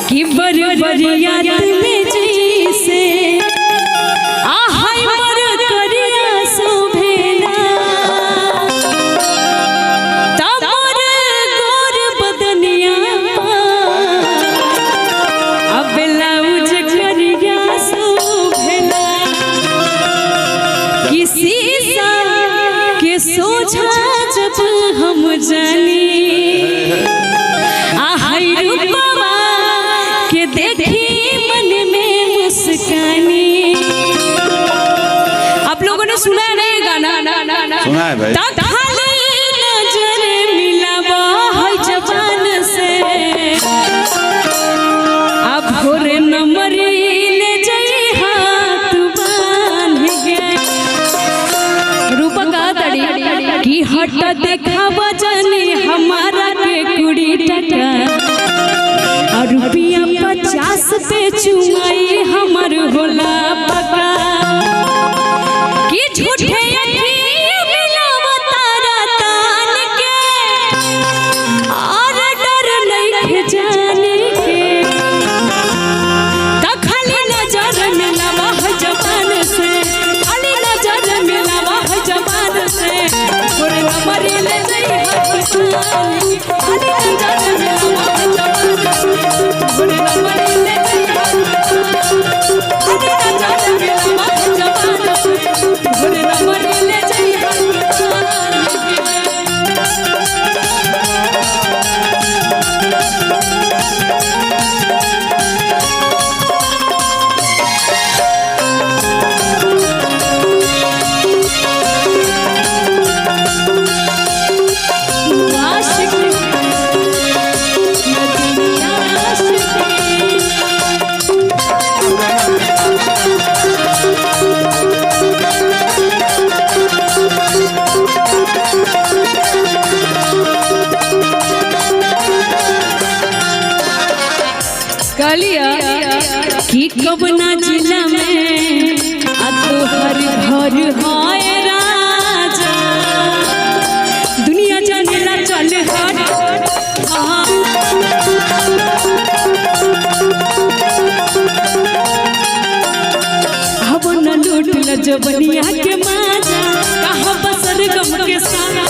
कि बरियात में जैसे हम जानी के देखी मन में मुस्कानी। आप लोगों ने सुना है ना ये गाना? सुना है भाई। नजर मिलावा है जबान से अब भोरे नमरी ले जाई हाथ बांध गए। रूपा तड़ी की हट देखावा जाने हमारा के कुड़ी टका और रुपया 50 पे चुमाई हमर होला पका कि झूठे मिलावा तारा तान के और डर नहीं जाने के त खाली नजर मिलावा है जबान से, खाली नजर मिलावा है जबान से थोड़े नंबर ले जाई हाथ खाली नजर मिलावा है जबान से थोड़े नंबर ले जाई हाथ खाली नजर मिलावा है जबान से थोड़े नंबर ले जाई हाथ। कलिया कि कबना जिला में तो हर घर है राजा दुनिया जानेला चल हट अब न लूट ल जबनिया के माजा कहा बसर गम के सारा